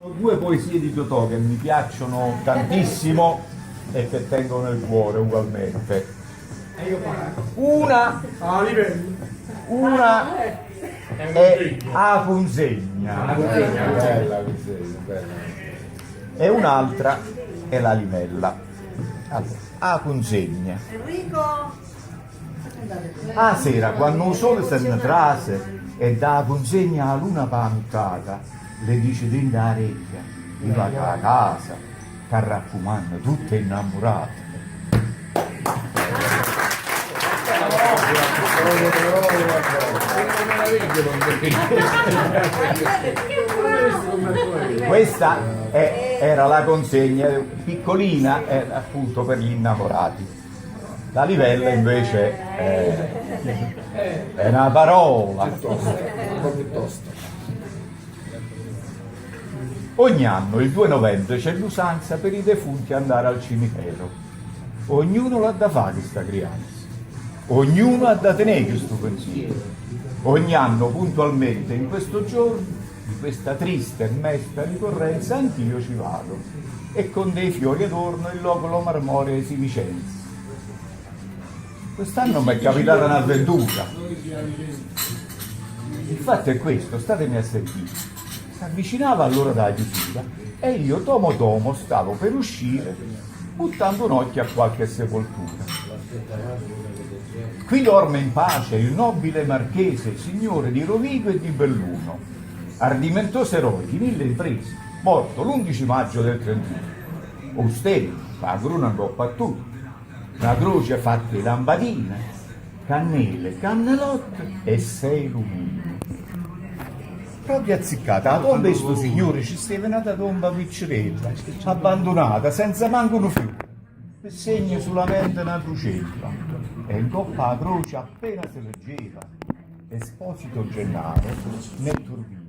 Due poesie di Totò che mi piacciono tantissimo e che tengo nel cuore ugualmente. Una è A consegna, bella, e un'altra è La Limella. Allora, A consegna. A sera, quando il sole se ne trase e dà consegna a luna pantata, le dice dentro la orecchia, viva la casa, che raccomando, tutte innamorate. Questa era la consegna piccolina, appunto per gli innamorati. La livella invece è una parola. Ogni anno, il 2 novembre, c'è l'usanza per i defunti andare al cimitero. Ognuno l'ha da fare questa crianza. Ognuno ha da tenere questo pensiero. Ogni anno, puntualmente, in questo giorno, di questa triste e mesta ricorrenza, anch'io ci vado. E con dei fiori adorno il locolo marmoreo si licenza. Quest'anno mi è capitata un'avventura. Il fatto è questo, statemi a sentire. Si avvicinava all'ora della chiusura e io tomo stavo per uscire buttando un occhio a qualche sepoltura. Qui dorme in pace il nobile marchese, signore di Rovigo e di Belluno, ardimentoso eroe di 1000 imprese, morto l'11 maggio del 31. Austeri, la cruna in coppa a tutti, una croce fatta di lampadine, cannelle, cannelotte e 6 lumini. Proprio azziccata, la tomba di sto signore ci stava una tomba piccerella, abbandonata, senza manco un fiore, e segna solamente una crucetta, e in coppa la croce appena si leggeva, Esposito Gennaro nel turbino.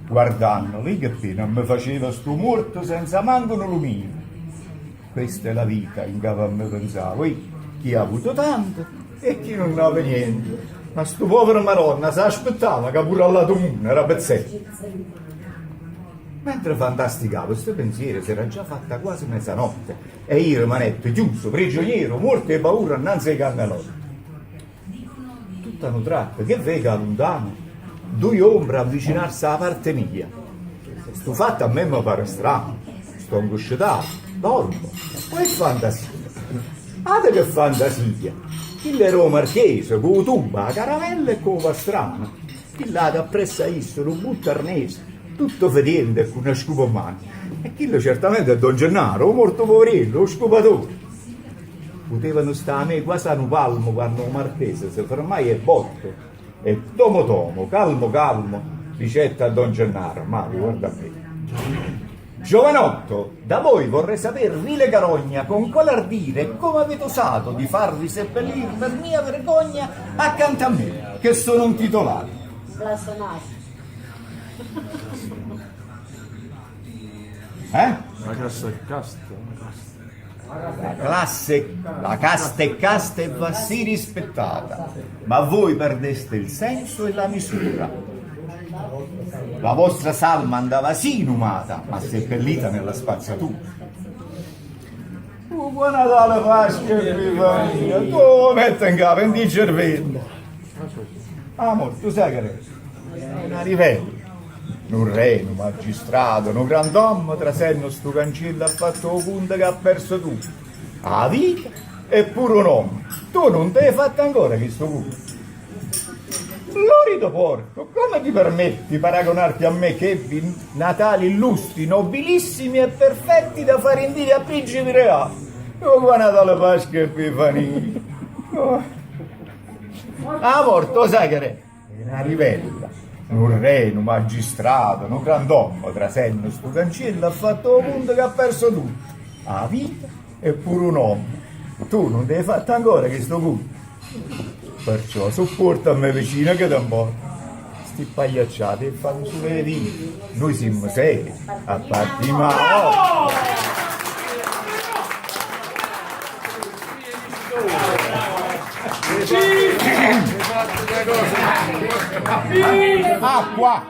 Guardando lì che pena mi faceva sto morto senza manco un lumino. Questa è la vita in cui mi pensavo, chi ha avuto tanto e chi non aveva niente. Ma sto povero Maronna si aspettava che pure alla comune era pezzetto. Mentre fantasticavo, questo pensiero si era già fatta quasi mezzanotte e io rimanetto chiuso, prigioniero, morto e paura innanzi ai cannelotti. Tutta una tratta, che vega lontano, due ombre avvicinarsi alla parte mia. Sto fatto a me mi pare strano, sto angosciato, dormo, poi fantasia. Guardate che fantasia! Il ero marchese, con tuba, la caramella e con la pastrana. Il lato appresso a isso, un butto arnese, tutto fedente e con una scopa in mano. E quello certamente è Don Gennaro, morto poverello, lo scopatore. Potevano stare a me quasi a un palmo quando un marchese si fermai e botto. E tomo, calmo, ricetta a Don Gennaro. Mario, guarda a me. Giovanotto, da voi vorrei sapere, vile carogna, con quale ardire e come avete osato di farvi seppellire per mia vergogna accanto a me, che sono un titolare. Blasonato. La cassa e casta. La casta è casta e va sì rispettata, ma voi perdeste il senso e la misura. La vostra salma andava sì inumata, ma seppellita nella spazzatura. Buon Natale, Pasqua e Epifania, tu metti in capo in di cervello. Amore, tu sai che è una rivella, un re, un magistrato, un grand'uomo, trasenno sto cancello ha fatto un punto che ha perso tutto. La vita è pure un uomo, tu non te l'hai fatto ancora questo punto. Florido porco, come ti permetti di paragonarti a me che ebbi natali illustri, nobilissimi e perfetti da fare invidia a principi reali? Oh, buon Natale, Pasqua e Epifania. Oh. Morto, sai che è una rivella, un re, un magistrato, un grand'uomo, trasenno sto cancello ha fatto un punto che ha perso tutto. La vita è pure un uomo. Tu non devi fatto ancora questo punto. Perciò sopporta a me vicino che da un po'. Sti pagliacciati e fanno sulle dita. Noi siamo seri, a parte ma. Acqua!